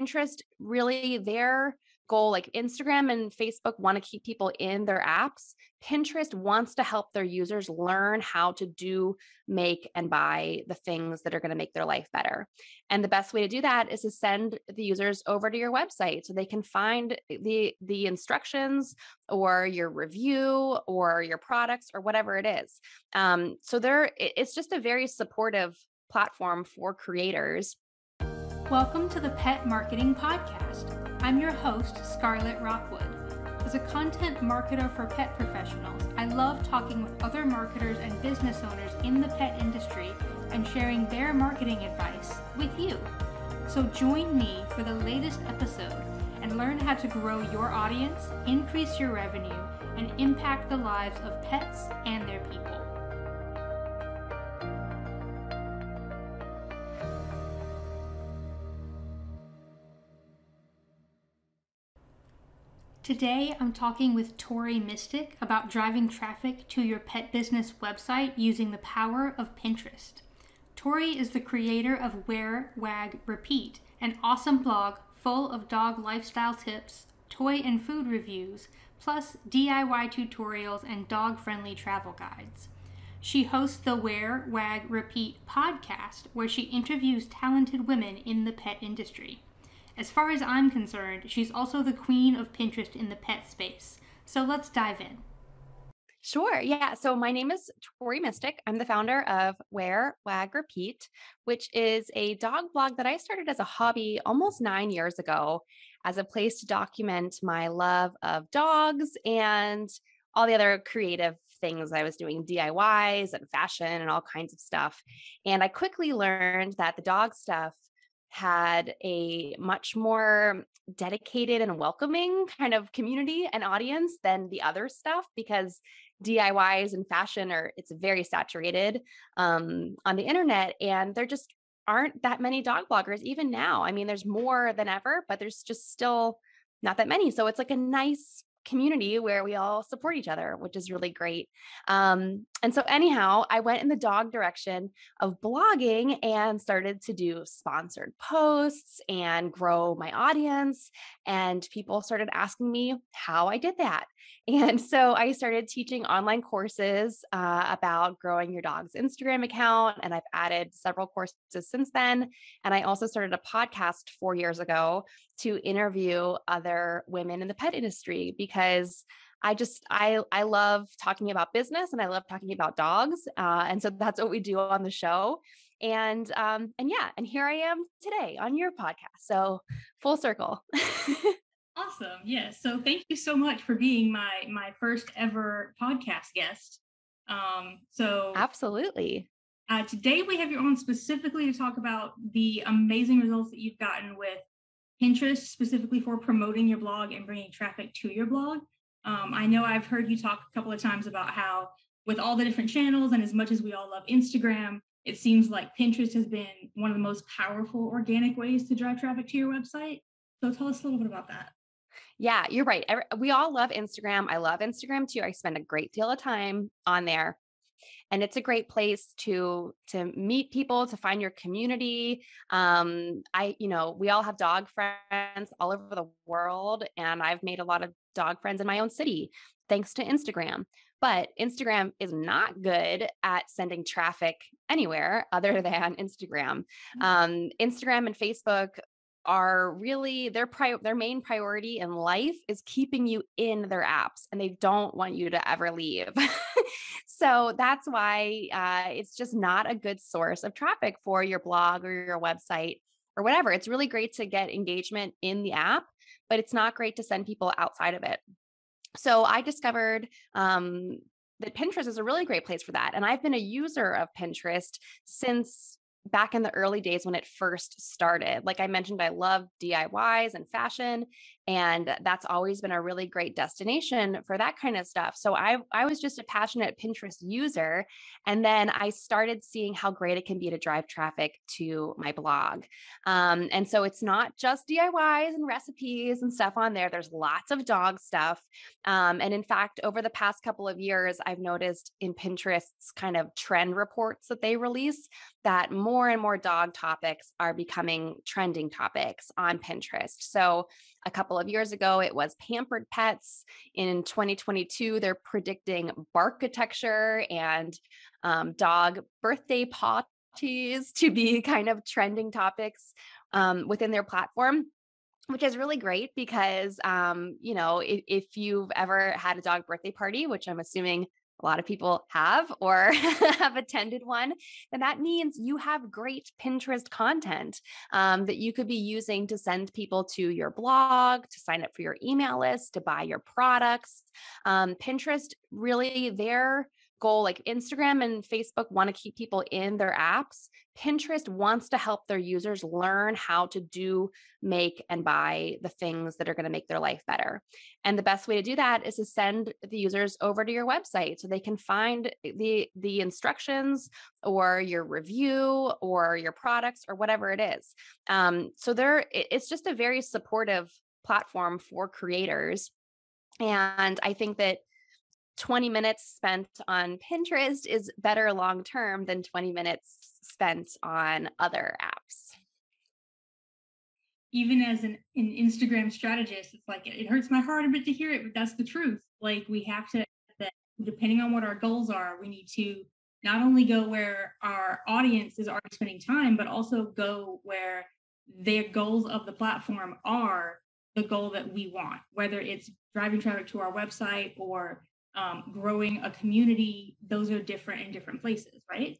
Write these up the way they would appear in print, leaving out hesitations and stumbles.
Pinterest, really their goal, like Instagram and Facebook want to keep people in their apps. Pinterest wants to help their users learn how to do, make, and buy the things that are going to make their life better. And the best way to do that is to send the users over to your website so they can find the instructions or your review or your products or whatever it is. It's just a very supportive platform for creators. Welcome to the Pet Marketing Podcast. I'm your host, Skarlet Rockwood. As a content marketer for pet professionals, I love talking with other marketers and business owners in the pet industry and sharing their marketing advice with you. So join me for the latest episode and learn how to grow your audience, increase your revenue, and impact the lives of pets and their people. Today, I'm talking with Tori Mystic about driving traffic to your pet business website using the power of Pinterest. Tori is the creator of Wear, Wag, Repeat, an awesome blog full of dog lifestyle tips, toy and food reviews, plus DIY tutorials and dog-friendly travel guides. She hosts the Wear, Wag, Repeat podcast, where she interviews talented women in the pet industry. As far as I'm concerned, she's also the queen of Pinterest in the pet space. So let's dive in. Sure. Yeah. So my name is Tori Mystic. I'm the founder of Wear, Wag, Repeat, which is a dog blog that I started as a hobby almost 9 years ago as a place to document my love of dogs and all the other creative things I was doing, DIYs and fashion and all kinds of stuff. And I quickly learned that the dog stuff had a much more dedicated and welcoming kind of community and audience than the other stuff, because DIYs and fashion it's very saturated on the internet, and there just aren't that many dog bloggers even now. I mean, there's more than ever, but there's just still not that many. So it's like a nice community where we all support each other, which is really great. And so anyhow, I went in the dog direction of blogging and started to do sponsored posts and grow my audience. And people started asking me how I did that. And so I started teaching online courses about growing your dog's Instagram account. And I've added several courses since then. And I also started a podcast 4 years ago to interview other women in the pet industry, because I love talking about business and I love talking about dogs. And so that's what we do on the show. And here I am today on your podcast. So full circle. Awesome. Yes. So thank you so much for being my first ever podcast guest. Absolutely. Today we have you on specifically to talk about the amazing results that you've gotten with Pinterest, specifically for promoting your blog and bringing traffic to your blog. I know I've heard you talk a couple of times about how with all the different channels and as much as we all love Instagram, it seems like Pinterest has been one of the most powerful organic ways to drive traffic to your website. So tell us a little bit about that. Yeah, you're right. We all love Instagram. I love Instagram too. I spend a great deal of time on there. And it's a great place to meet people, to find your community. We all have dog friends all over the world, and I've made a lot of dog friends in my own city thanks to Instagram. But Instagram is not good at sending traffic anywhere other than Instagram. Instagram and Facebook are really their main priority in life is keeping you in their apps, and they don't want you to ever leave. So that's why it's just not a good source of traffic for your blog or your website or whatever. It's really great to get engagement in the app, but it's not great to send people outside of it. So I discovered that Pinterest is a really great place for that. And I've been a user of Pinterest since back in the early days when it first started. Like I mentioned, I love DIYs and fashion. And that's always been a really great destination for that kind of stuff. So I was just a passionate Pinterest user. And then I started seeing how great it can be to drive traffic to my blog. And so it's not just DIYs and recipes and stuff on there. There's lots of dog stuff. And in fact, over the past couple of years, I've noticed in Pinterest's kind of trend reports that they release that more and more dog topics are becoming trending topics on Pinterest. So a couple of years ago, it was pampered pets. In 2022, they're predicting barkitecture and dog birthday parties to be kind of trending topics within their platform, which is really great because, if you've ever had a dog birthday party, which I'm assuming a lot of people have or have attended one, then that means you have great Pinterest content that you could be using to send people to your blog, to sign up for your email list, to buy your products. Pinterest really, their goal, like Instagram and Facebook want to keep people in their apps. Pinterest wants to help their users learn how to do, make, and buy the things that are going to make their life better. And the best way to do that is to send the users over to your website so they can find the instructions or your review or your products or whatever it is. It's just a very supportive platform for creators. And I think that 20 minutes spent on Pinterest is better long term than 20 minutes spent on other apps. Even as an Instagram strategist, it's like it hurts my heart a bit to hear it, but that's the truth. Like we have to, depending on what our goals are, we need to not only go where our audience is already spending time, but also go where their goals of the platform are the goal that we want, whether it's driving traffic to our website or growing a community. Those are different in different places, right?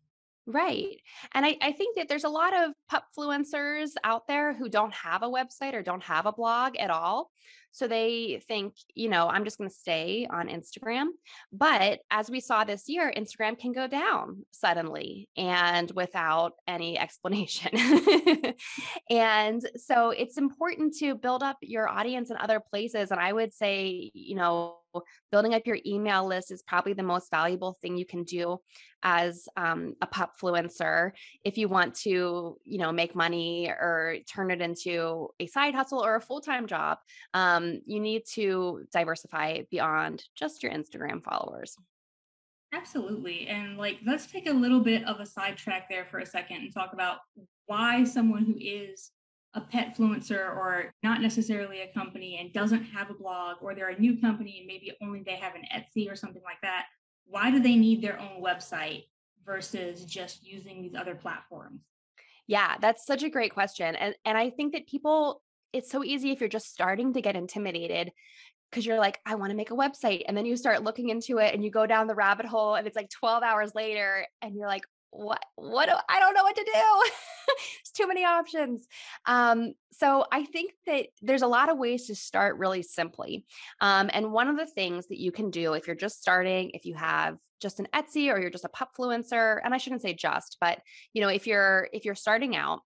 Right. And I think that there's a lot of pupfluencers out there who don't have a website or don't have a blog at all. So they think, I'm just going to stay on Instagram. But as we saw this year, Instagram can go down suddenly and without any explanation. And so it's important to build up your audience in other places. And I would say, building up your email list is probably the most valuable thing you can do as a pupfluencer if you want to, make money or turn it into a side hustle or a full-time job. You need to diversify beyond just your Instagram followers. Absolutely. And let's take a little bit of a sidetrack there for a second and talk about why someone who is a petfluencer or not necessarily a company and doesn't have a blog, or they're a new company and maybe only they have an Etsy or something like that, why do they need their own website versus just using these other platforms? Yeah, that's such a great question. And I think that it's so easy if you're just starting to get intimidated because you're like, I want to make a website. And then you start looking into it and you go down the rabbit hole and it's like 12 hours later and you're like, I don't know what to do. There's too many options. So I think that there's a lot of ways to start really simply. And one of the things that you can do if you're just starting, if you have just an Etsy or you're just a pupfluencer, and I shouldn't say just, but if you're starting out,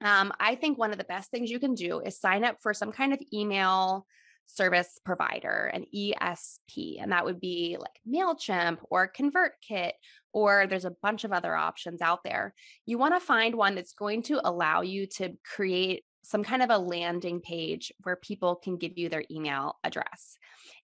I think one of the best things you can do is sign up for some kind of email service provider, an ESP, and that would be like MailChimp or ConvertKit, or there's a bunch of other options out there. You want to find one that's going to allow you to create some kind of a landing page where people can give you their email address.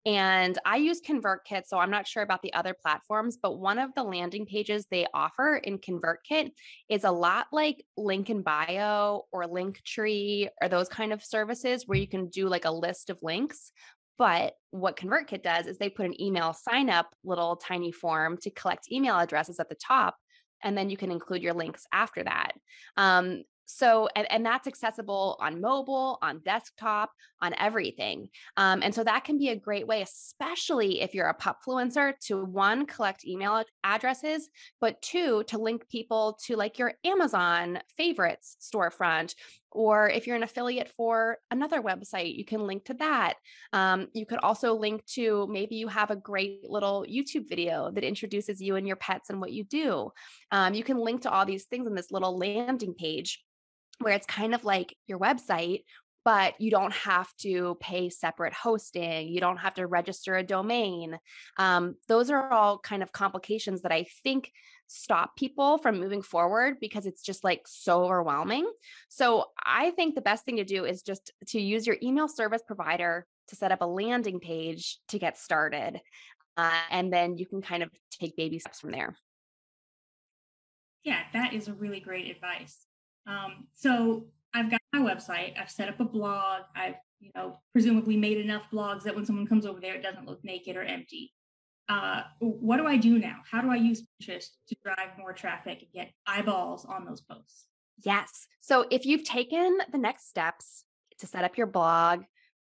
And I use ConvertKit, so I'm not sure about the other platforms, but one of the landing pages they offer in ConvertKit is a lot like Link in Bio or Linktree or those kind of services where you can do like a list of links. But what ConvertKit does is they put an email sign up little tiny form to collect email addresses at the top, and then you can include your links after that. And that's accessible on mobile, on desktop, on everything. And so that can be a great way, especially if you're a pupfluencer, to one, collect email addresses, but two, to link people to like your Amazon favorites storefront. Or if you're an affiliate for another website, you can link to that. You could also link to maybe you have a great little YouTube video that introduces you and your pets and what you do. You can link to all these things in this little landing page where it's kind of like your website, but you don't have to pay separate hosting. You don't have to register a domain. Those are all kind of complications that I think stop people from moving forward because it's just like so overwhelming. So I think the best thing to do is just to use your email service provider to set up a landing page to get started. And then you can kind of take baby steps from there. Yeah, that is a really great advice. So I've got my website, I've set up a blog, I've, presumably made enough blogs that when someone comes over there, it doesn't look naked or empty. What do I do now? How do I use Pinterest to drive more traffic and get eyeballs on those posts? Yes. So if you've taken the next steps to set up your blog,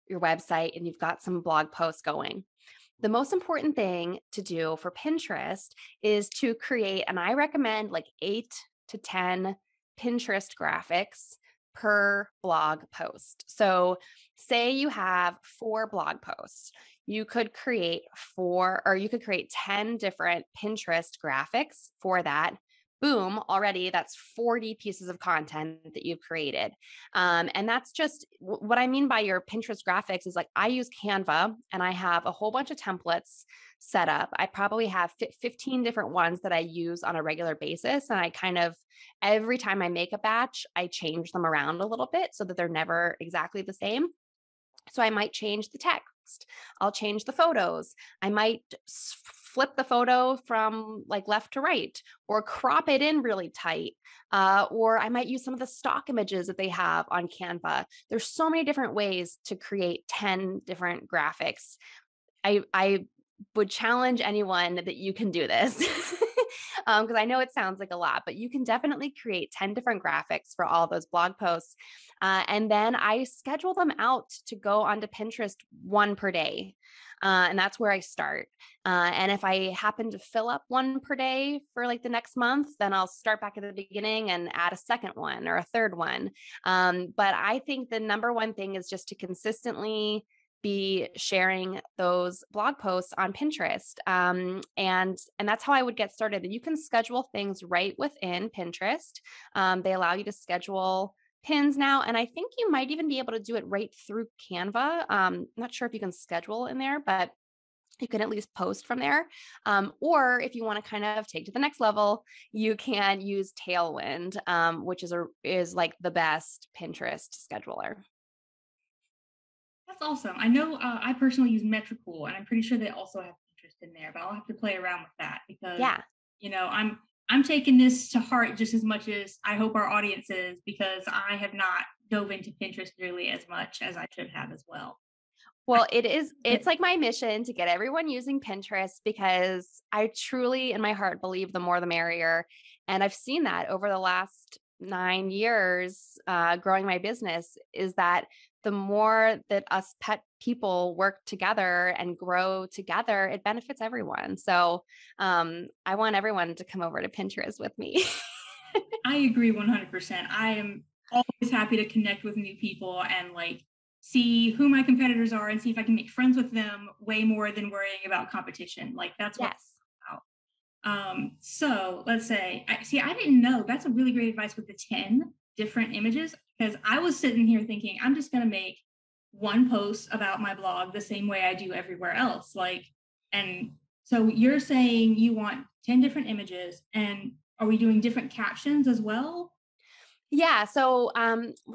your website, and you've got some blog posts going, the most important thing to do for Pinterest is to create, and I recommend like 8 to 10 Pinterest graphics per blog post. So, say you have 4 blog posts, you could create 10 different Pinterest graphics for that. Boom, already that's 40 pieces of content that you've created. And that's just what I mean by your Pinterest graphics is like I use Canva and I have a whole bunch of templates set up. I probably have 15 different ones that I use on a regular basis. And I kind of, every time I make a batch, I change them around a little bit so that they're never exactly the same. So I might change the text. I'll change the photos. I might flip the photo from like left to right or crop it in really tight. Or I might use some of the stock images that they have on Canva. There's so many different ways to create 10 different graphics. I would challenge anyone that you can do this. Because I know it sounds like a lot, but you can definitely create 10 different graphics for all those blog posts. And then I schedule them out to go onto Pinterest one per day. And that's where I start. And if I happen to fill up one per day for like the next month, then I'll start back at the beginning and add a second one or a third one. But I think the number one thing is just to consistently be sharing those blog posts on Pinterest. And that's how I would get started. And you can schedule things right within Pinterest. They allow you to schedule pins now. And I think you might even be able to do it right through Canva. Not sure if you can schedule in there, but you can at least post from there. Or if you want to kind of take to the next level, you can use Tailwind, which is like the best Pinterest scheduler. That's awesome. I know I personally use Metricool, and I'm pretty sure they also have Pinterest in there, but I'll have to play around with that because Yeah. I'm taking this to heart just as much as I hope our audience is because I have not dove into Pinterest nearly as much as I should have as well. Well, it's like my mission to get everyone using Pinterest because I truly in my heart believe the more the merrier. And I've seen that over the last 9 years growing my business is that the more that us pet people work together and grow together, it benefits everyone. So I want everyone to come over to Pinterest with me. I agree 100%. I am always happy to connect with new people and like see who my competitors are and see if I can make friends with them way more than worrying about competition. Like that's what Yes. I'm about. So let's say, I didn't know that's a really great advice with the 10 different images because I was sitting here thinking I'm just going to make one post about my blog the same way I do everywhere else. And so you're saying you want 10 different images and are we doing different captions as well? Yeah. So,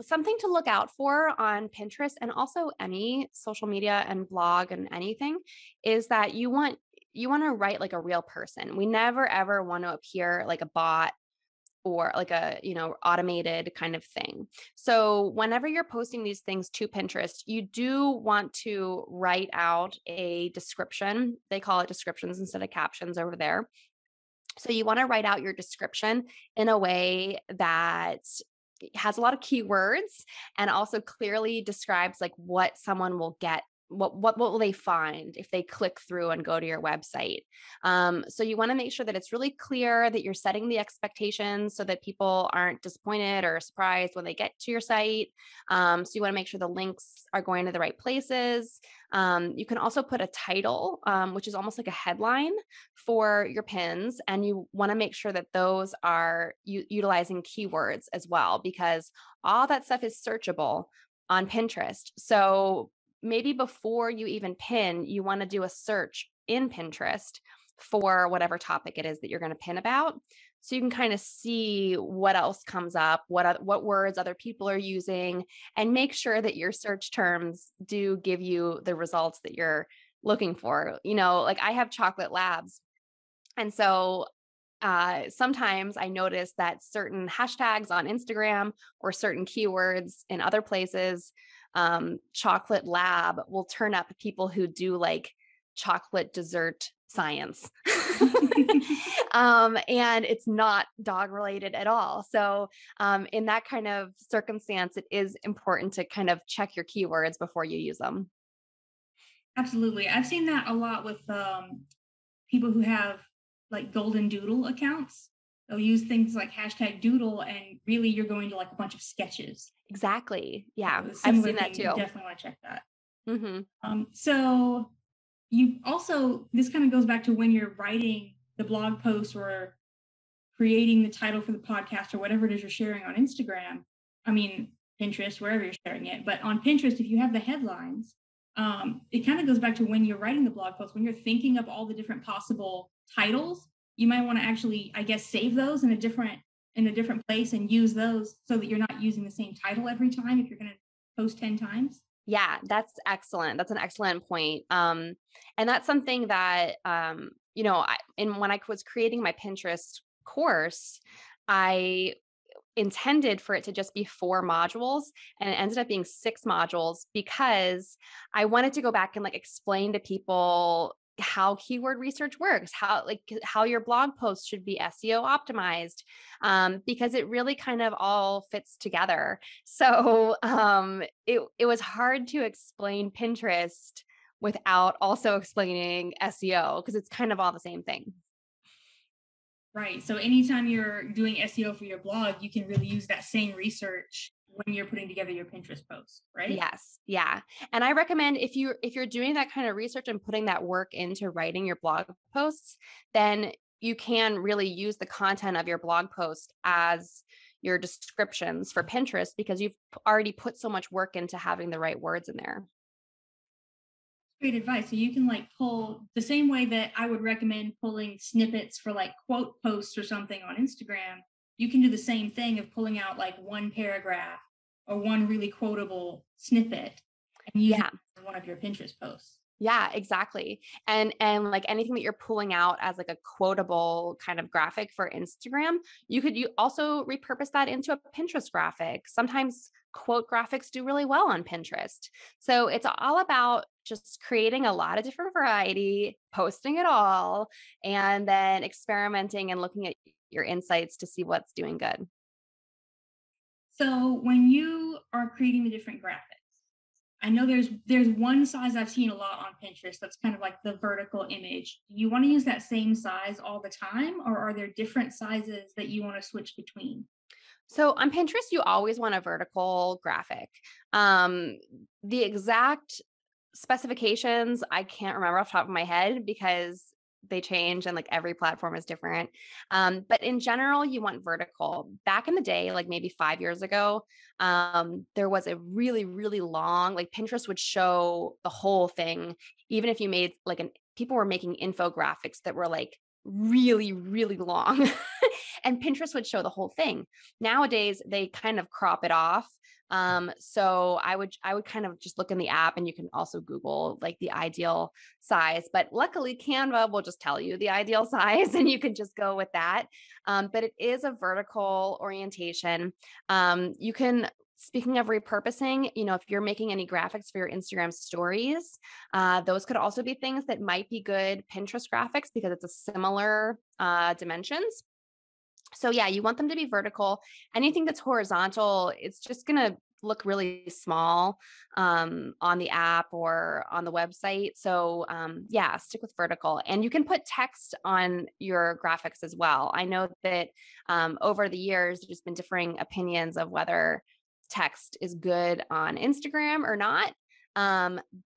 something to look out for on Pinterest and also any social media and blog and anything is that you want to write like a real person. We never ever want to appear like a bot or like a, automated kind of thing. So whenever you're posting these things to Pinterest, you do want to write out a description. They call it descriptions instead of captions over there. So you want to write out your description in a way that has a lot of keywords and also clearly describes like what someone will get. What will they find if they click through and go to your website? So you want to make sure that it's really clear that you're setting the expectations so that people aren't disappointed or surprised when they get to your site. So you want to make sure the links are going to the right places. You can also put a title, which is almost like a headline for your pins. And you want to make sure that those are utilizing keywords as well, because all that stuff is searchable. on Pinterest. So maybe before you even pin, you want to do a search in Pinterest for whatever topic it is that you're going to pin about. So you can kind of see what else comes up, what words other people are using, and make sure that your search terms do give you the results that you're looking for. Like I have chocolate labs. And so sometimes I notice that certain hashtags on Instagram or certain keywords in other places, chocolate lab will turn up people who do like chocolate dessert science. And it's not dog related at all. So in that kind of circumstance, it is important to kind of check your keywords before you use them. Absolutely. I've seen that a lot with people who have like golden doodle accounts. They'll use things like hashtag doodle, and really you're going to like a bunch of sketches. Exactly. Yeah. So I've similar seen that thing. You too. definitely want to check that. Hmm. So you also, this kind of goes back to when you're writing the blog post or creating the title for the podcast or whatever it is you're sharing on Instagram. I mean, Pinterest, wherever you're sharing it. But on Pinterest, if you have the headlines, it kind of goes back to when you're writing the blog post, when you're thinking of all the different possible titles, you might want to actually, I guess, save those in a different place and use those so that you're not using the same title every time if you're going to post 10 times. Yeah, that's excellent. That's an excellent point. And that's something that, when I was creating my Pinterest course, I intended for it to just be 4 modules, and it ended up being 6 modules because I wanted to go back and like explain to people how keyword research works, how your blog post should be SEO optimized, because it really kind of all fits together. So it was hard to explain Pinterest without also explaining SEO because it's kind of all the same thing. Right. So anytime you're doing SEO for your blog, you can really use that same research when you're putting together your Pinterest post, right? Yes. Yeah. And I recommend if you're doing that kind of research and putting that work into writing your blog posts, then you can really use the content of your blog post as your descriptions for Pinterest because you've already put so much work into having the right words in there. Great advice. So you can like pull the same way that I would recommend pulling snippets for like quote posts or something on Instagram. You can do the same thing of pulling out like one paragraph or one really quotable snippet and using Yeah. it for one of your Pinterest posts. Yeah, exactly. And like anything that you're pulling out as like a quotable kind of graphic for Instagram, you also repurpose that into a Pinterest graphic. Sometimes quote graphics do really well on Pinterest. So it's all about just creating a lot of different variety, posting it all, and then experimenting and looking at your insights to see what's doing good. So when you are creating the different graphics, I know there's one size I've seen a lot on Pinterest that's kind of like the vertical image. Do you want to use that same size all the time, or are there different sizes that you want to switch between? So on Pinterest, you always want a vertical graphic. Um, the exact specifications, I can't remember off the top of my head because they change and like every platform is different. But in general, you want vertical. Back in the day, like maybe 5 years ago, there was a really, really long, like Pinterest would show the whole thing, even if you made like people were making infographics that were like really, really long. And Pinterest would show the whole thing. Nowadays, they kind of crop it off. So I would kind of just look in the app and you can also Google like the ideal size, but luckily Canva will just tell you the ideal size and you can just go with that. But it is a vertical orientation. You can Speaking of repurposing, if you're making any graphics for your Instagram stories, those could also be things that might be good Pinterest graphics because it's a similar dimensions. So yeah, you want them to be vertical. Anything that's horizontal, it's just going to look really small on the app or on the website. So yeah, stick with vertical. And you can put text on your graphics as well. I know that over the years, there's been differing opinions of whether text is good on Instagram or not.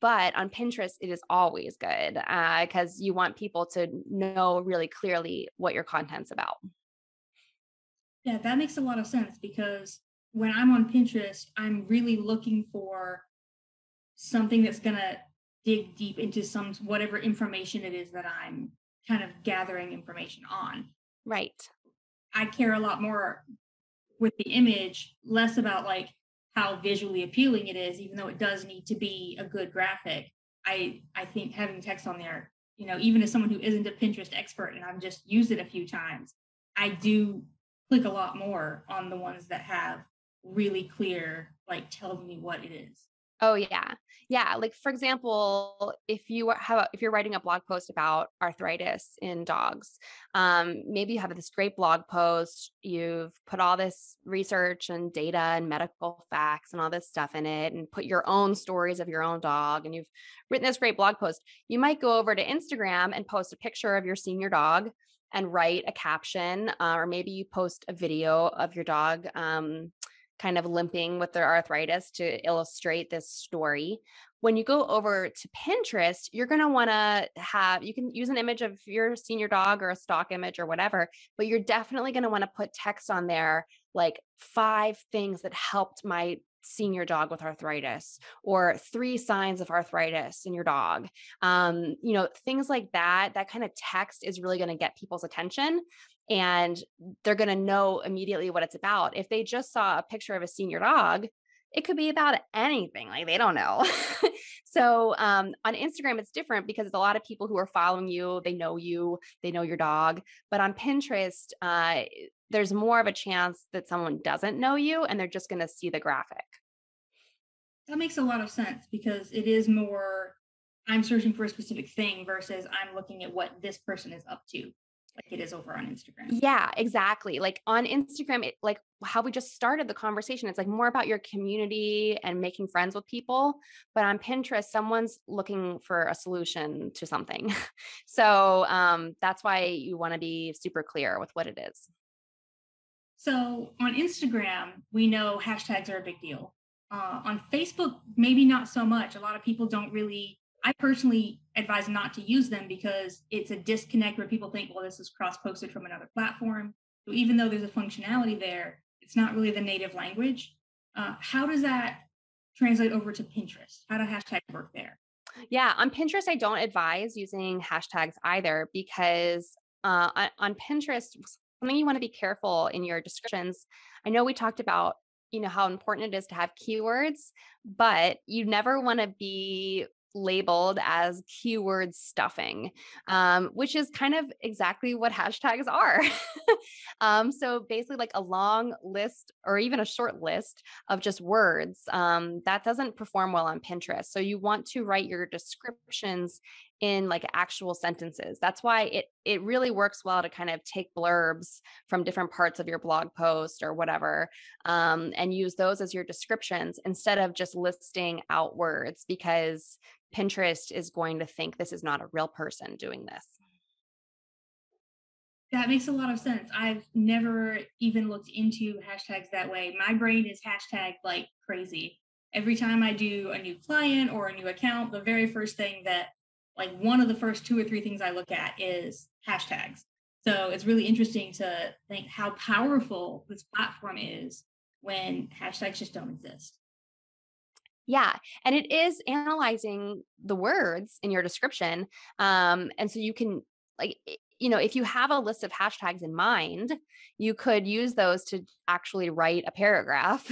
But on Pinterest, it is always good because you want people to know really clearly what your content's about. Yeah, that makes a lot of sense because when I'm on Pinterest, I'm really looking for something that's going to dig deep into some whatever information it is that I'm kind of gathering information on. Right. I care a lot more with the image, less about like how visually appealing it is, even though it does need to be a good graphic. I think having text on there, even as someone who isn't a Pinterest expert and I've just used it a few times, I do click a lot more on the ones that have really clear, like telling me what it is. Oh yeah. Yeah, like for example, if you're writing a blog post about arthritis in dogs, maybe you have this great blog post, you've put all this research and data and medical facts and all this stuff in it and put your own stories of your own dog and you've written this great blog post. You might go over to Instagram and post a picture of your senior dog and write a caption, or maybe you post a video of your dog kind of limping with their arthritis to illustrate this story. When you go over to Pinterest, you're going to want to you can use an image of your senior dog or a stock image or whatever, but you're definitely going to want to put text on there, like 5 things that helped my senior dog with arthritis or 3 signs of arthritis in your dog. Things like that, that kind of text is really going to get people's attention and they're going to know immediately what it's about. If they just saw a picture of a senior dog, it could be about anything. Like they don't know. So on Instagram, it's different because it's a lot of people who are following you. They know your dog. But on Pinterest, there's more of a chance that someone doesn't know you and they're just going to see the graphic. That makes a lot of sense because it is more, I'm searching for a specific thing versus I'm looking at what this person is up to, like it is over on Instagram. Yeah, exactly. Like on Instagram, like how we just started the conversation, it's like more about your community and making friends with people. But on Pinterest, someone's looking for a solution to something. So that's why you want to be super clear with what it is. So on Instagram, we know hashtags are a big deal. On Facebook, maybe not so much. A lot of people don't really, I personally advise not to use them because it's a disconnect where people think, well, this is cross-posted from another platform. So even though there's a functionality there, it's not really the native language. How does that translate over to Pinterest? How do hashtags work there? Yeah, on Pinterest, I don't advise using hashtags either because on Pinterest, something you want to be careful in your descriptions. I know we talked about how important it is to have keywords, but you never want to be labeled as keyword stuffing, which is kind of exactly what hashtags are. So basically like a long list or even a short list of just words, that doesn't perform well on Pinterest. So you want to write your descriptions in like actual sentences. That's why it really works well to kind of take blurbs from different parts of your blog post or whatever, and use those as your descriptions instead of just listing out words because Pinterest is going to think this is not a real person doing this. That makes a lot of sense. I've never even looked into hashtags that way. My brain is hashtag like crazy. Every time I do a new client or a new account, the very first thing that, like one of the first 2 or 3 things I look at is hashtags. So it's really interesting to think how powerful this platform is when hashtags just don't exist. Yeah. And it is analyzing the words in your description. And so you can like, if you have a list of hashtags in mind, you could use those to actually write a paragraph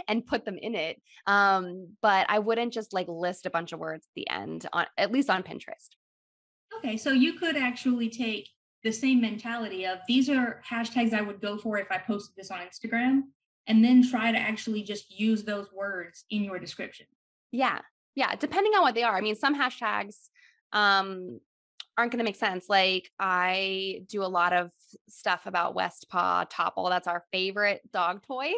and put them in it. But I wouldn't just like list a bunch of words at the end at least on Pinterest. Okay, so you could actually take the same mentality of these are hashtags I would go for if I posted this on Instagram, and then try to actually just use those words in your description. Yeah. Yeah. Depending on what they are. I mean, some hashtags aren't going to make sense. Like I do a lot of stuff about Westpaw Topple. That's our favorite dog toy.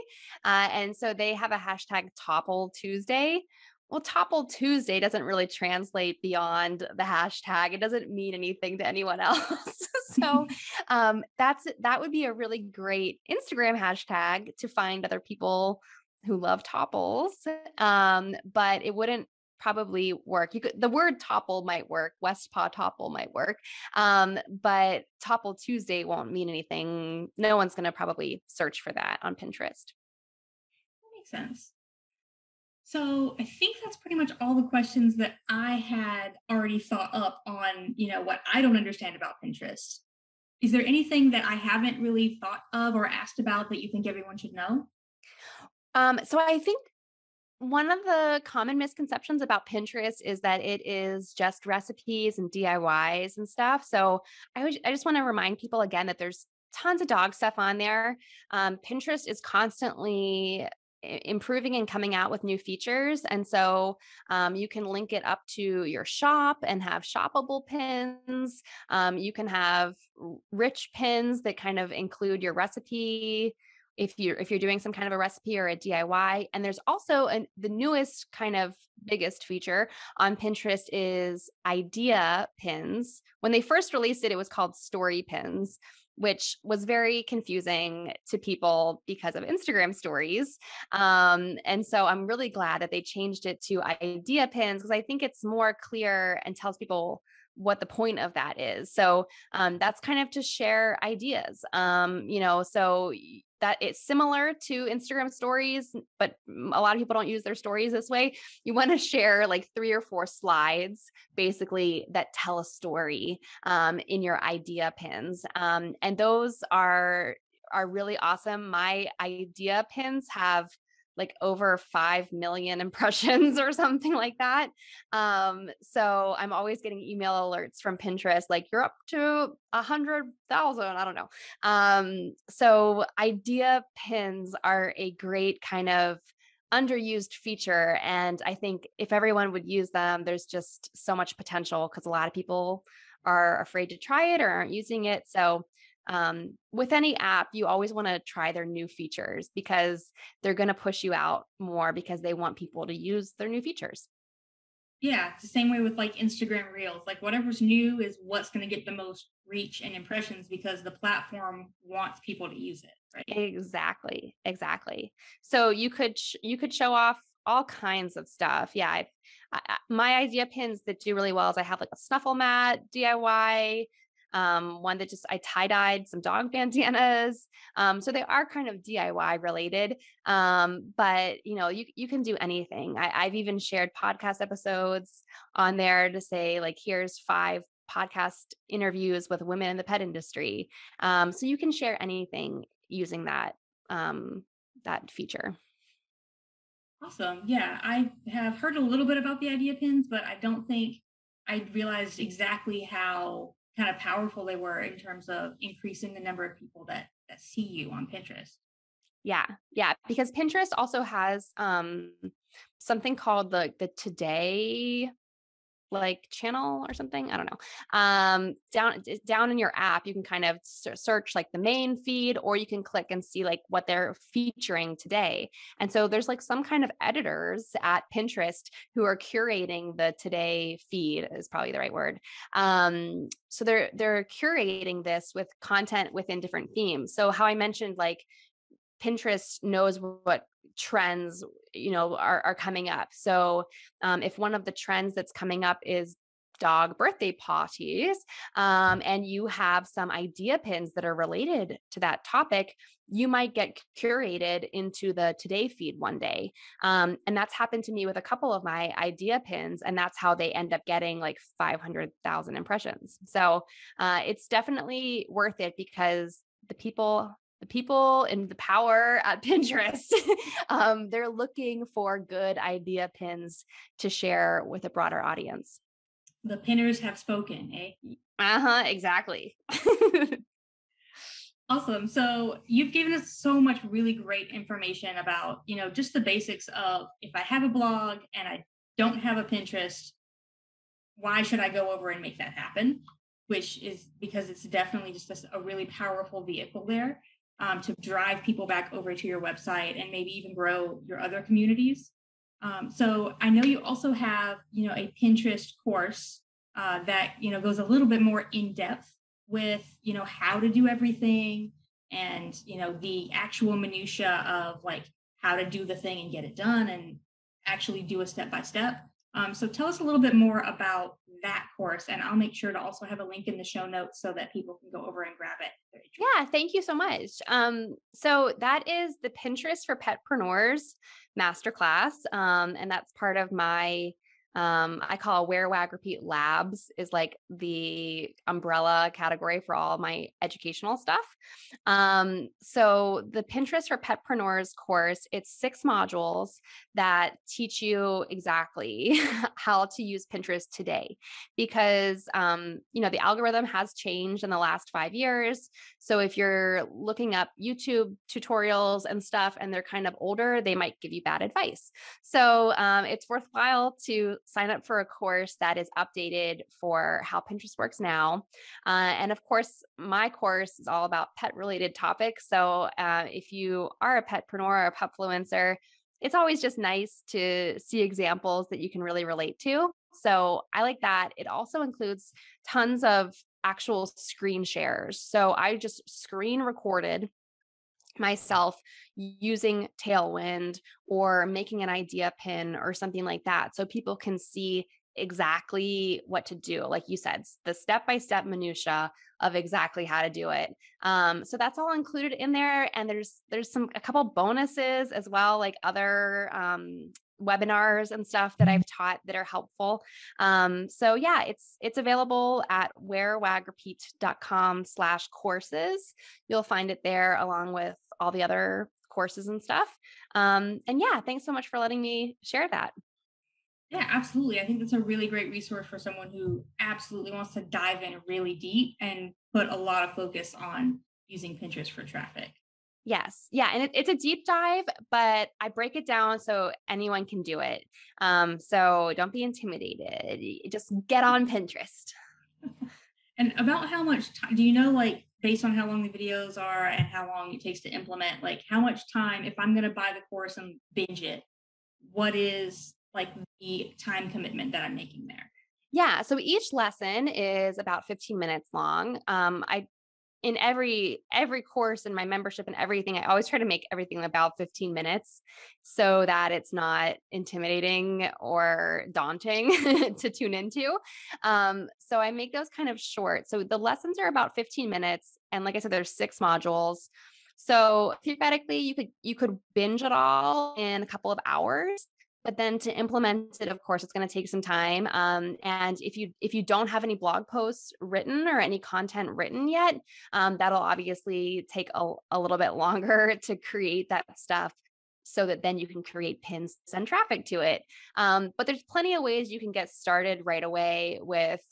And so they have a hashtag Topple Tuesday. Well, Topple Tuesday doesn't really translate beyond the hashtag. It doesn't mean anything to anyone else. So that would be a really great Instagram hashtag to find other people who love topples. But it wouldn't probably work. The word topple might work. Westpaw Topple might work. But Topple Tuesday won't mean anything. No one's going to probably search for that on Pinterest. sense. So I think that's pretty much all the questions that I had already thought up on, what I don't understand about Pinterest. Is there anything that I haven't really thought of or asked about that you think everyone should know? So I think one of the common misconceptions about Pinterest is that it is just recipes and DIYs and stuff. So I just want to remind people again that there's tons of dog stuff on there. Pinterest is constantly improving and coming out with new features. And so you can link it up to your shop and have shoppable pins. You can have rich pins that kind of include your recipe if you're doing some kind of a recipe or a DIY. And there's also the newest kind of biggest feature on Pinterest is idea pins. When they first released it, it was called story pins, which was very confusing to people because of Instagram stories. And so I'm really glad that they changed it to idea pins because I think it's more clear and tells people what the point of that is. So that's kind of to share ideas, so that it's similar to Instagram stories, but a lot of people don't use their stories this way. You want to share like 3 or 4 slides basically that tell a story in your idea pins. And those are really awesome. My idea pins have like over 5 million impressions or something like that. So I'm always getting email alerts from Pinterest, like you're up to 100,000. I don't know. So idea pins are a great kind of underused feature. And I think if everyone would use them, there's just so much potential because a lot of people are afraid to try it or aren't using it. So with any app, you always want to try their new features because they're going to push you out more because they want people to use their new features. Yeah, it's the same way with like Instagram Reels. Like whatever's new is what's going to get the most reach and impressions because the platform wants people to use it, right? Exactly. So you could show off all kinds of stuff. Yeah, my idea pins that do really well is I have like a snuffle mat DIY. One that just I tie-dyed some dog bandanas. So they are kind of DIY related. But you can do anything. I've even shared podcast episodes on there to say like, here's 5 podcast interviews with women in the pet industry. So you can share anything using that feature. Awesome. Yeah, I have heard a little bit about the idea pins, but I don't think I realized exactly how kind of powerful they were in terms of increasing the number of people that see you on Pinterest. Yeah, because Pinterest also has something called the Today like channel or something. I don't know. Down in your app, you can kind of search like the main feed, or you can click and see like what they're featuring today. And so there's like some kind of editors at Pinterest who are curating the today feed is probably the right word. So they're curating this with content within different themes. So how I mentioned like Pinterest knows what trends, are coming up. So if one of the trends that's coming up is dog birthday parties, and you have some idea pins that are related to that topic, you might get curated into the today feed one day. And that's happened to me with a couple of my idea pins, and that's how they end up getting like 500,000 impressions. So it's definitely worth it because the people in the power at Pinterest, they're looking for good idea pins to share with a broader audience. The pinners have spoken, eh? Exactly. Awesome. So you've given us so much really great information about, just the basics of if I have a blog and I don't have a Pinterest, why should I go over and make that happen? Which is because it's definitely just a really powerful vehicle there. To drive people back over to your website and maybe even grow your other communities. So I know you also have, a Pinterest course that, goes a little bit more in depth with, how to do everything and, the actual minutia of like how to do the thing and get it done and actually do a step by step. So tell us a little bit more about that course. And I'll make sure to also have a link in the show notes so that people can go over and grab it. Yeah, thank you so much. So that is the Pinterest for Petpreneurs masterclass. And that's part of my I call Wear, Wag, Repeat Labs is like the umbrella category for all my educational stuff. So the Pinterest for Petpreneurs course, it's 6 modules that teach you exactly how to use Pinterest today, because the algorithm has changed in the last 5 years. So if you're looking up YouTube tutorials and stuff and they're kind of older, they might give you bad advice. So it's worthwhile to sign up for a course that is updated for how Pinterest works now. And of course, my course is all about pet related topics. So if you are a petpreneur or a petfluencer, it's always just nice to see examples that you can really relate to. So I like that. It also includes tons of actual screen shares. So I just screen recorded myself using Tailwind or making an idea pin or something like that, so people can see exactly what to do. Like you said, the step-by-step minutia of exactly how to do it. So that's all included in there. And there's a couple bonuses as well, like other webinars and stuff that I've taught that are helpful. So yeah, it's available at wearwagrepeat.com/courses. You'll find it there along with all the other courses and stuff. And yeah, thanks so much for letting me share that. Yeah, absolutely. I think that's a really great resource for someone who absolutely wants to dive in really deep and put a lot of focus on using Pinterest for traffic. Yes. Yeah. And it's a deep dive, but I break it down so anyone can do it. So don't be intimidated. Just get on Pinterest. And about how much time, do you know, like based on how long the videos are and how long it takes to implement, like how much time, if I'm going to buy the course and binge it, what is like the time commitment that I'm making there? Yeah. So each lesson is about 15 minutes long. In every course in my membership and everything, I always try to make everything about 15 minutes so that it's not intimidating or daunting to tune into. So I make those kind of short. So the lessons are about 15 minutes. And like I said, there's 6 modules. So theoretically, you could binge it all in a couple of hours. But then to implement it, of course, it's going to take some time. And if you don't have any blog posts written or any content written yet, that'll obviously take a little bit longer to create that stuff, so that then you can create pins, send traffic to it. But there's plenty of ways you can get started right away with,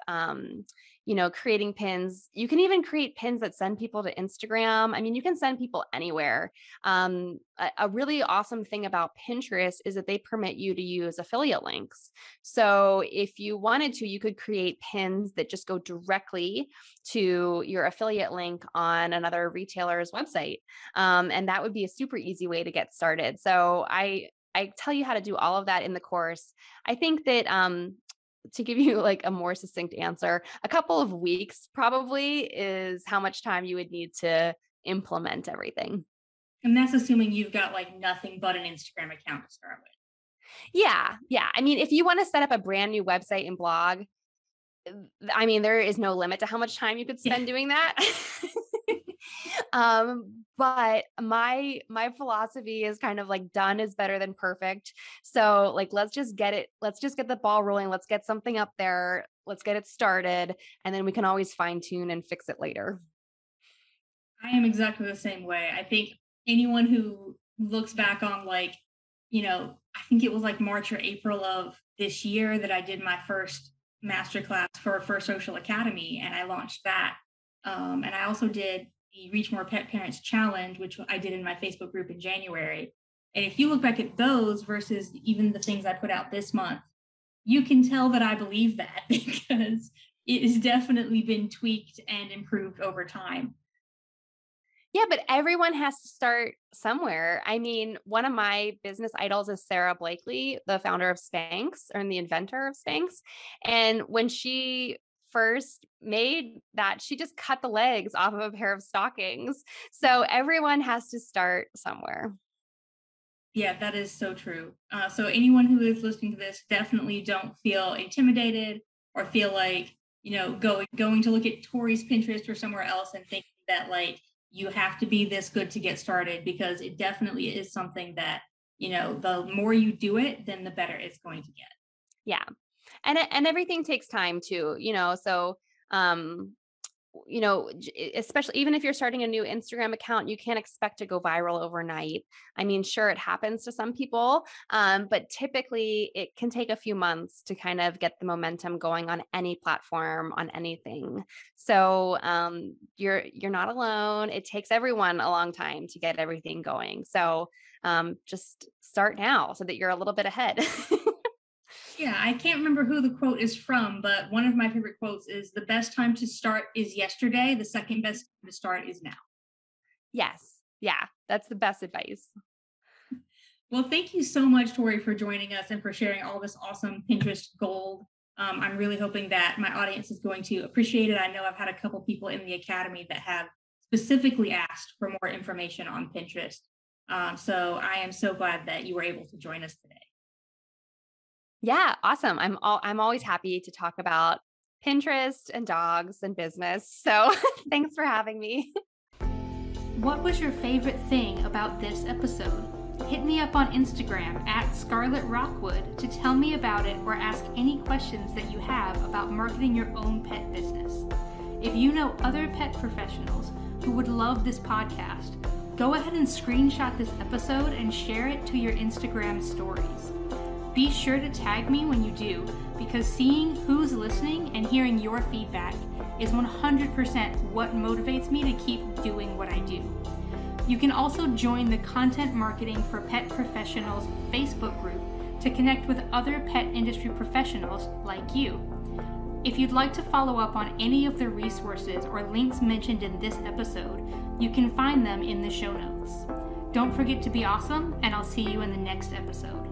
creating pins. You can even create pins that send people to Instagram. I mean, you can send people anywhere. A really awesome thing about Pinterest is that they permit you to use affiliate links. So if you wanted to, you could create pins that just go directly to your affiliate link on another retailer's website. And that would be a super easy way to get started. So I tell you how to do all of that in the course. I think that to give you like a more succinct answer, a couple of weeks probably is how much time you would need to implement everything. And that's assuming you've got like nothing but an Instagram account to start with. Yeah. Yeah. I mean, if you want to set up a brand new website and blog, I mean, there is no limit to how much time you could spend doing that. But my philosophy is kind of like done is better than perfect. So like, let's just get the ball rolling. Let's get something up there. Let's get it started. And then we can always fine tune and fix it later. I am exactly the same way. I think anyone who looks back on like, I think it was like March or April of this year that I did my first masterclass for Social Academy, and I launched that. And I also did the Reach More Pet Parents Challenge, which I did in my Facebook group in January. And if you look back at those versus even the things I put out this month, you can tell that I believe that because it has definitely been tweaked and improved over time. Yeah, but everyone has to start somewhere. I mean, one of my business idols is Sara Blakely, the founder of Spanx and the inventor of Spanx. And when she first made that, she just cut the legs off of a pair of stockings. So everyone has to start somewhere. Yeah, that is so true. So anyone who is listening to this, definitely don't feel intimidated. or feel like, going to look at Tori's Pinterest or somewhere else and think that like you have to be this good to get started, because it definitely is something that, the more you do it, then the better it's going to get. Yeah. And everything takes time too, so, especially even if you're starting a new Instagram account, you can't expect to go viral overnight. I mean, sure, it happens to some people, but typically it can take a few months to kind of get the momentum going on any platform, on anything. So you're not alone. It takes everyone a long time to get everything going. So just start now so that you're a little bit ahead. Yeah, I can't remember who the quote is from, but one of my favorite quotes is, "The best time to start is yesterday. The second best time to start is now." Yes. Yeah. That's the best advice. Well, thank you so much, Tori, for joining us and for sharing all this awesome Pinterest gold. I'm really hoping that my audience is going to appreciate it. I know I've had a couple people in the Academy that have specifically asked for more information on Pinterest. So I am so glad that you were able to join us today. Yeah, awesome. I'm always happy to talk about Pinterest and dogs and business. So thanks for having me. What was your favorite thing about this episode? Hit me up on Instagram at Skarlet Rockwood to tell me about it or ask any questions that you have about marketing your own pet business. If you know other pet professionals who would love this podcast, go ahead and screenshot this episode and share it to your Instagram stories. Be sure to tag me when you do, because seeing who's listening and hearing your feedback is 100% what motivates me to keep doing what I do. You can also join the Content Marketing for Pet Professionals Facebook group to connect with other pet industry professionals like you. If you'd like to follow up on any of the resources or links mentioned in this episode, you can find them in the show notes. Don't forget to be awesome, and I'll see you in the next episode.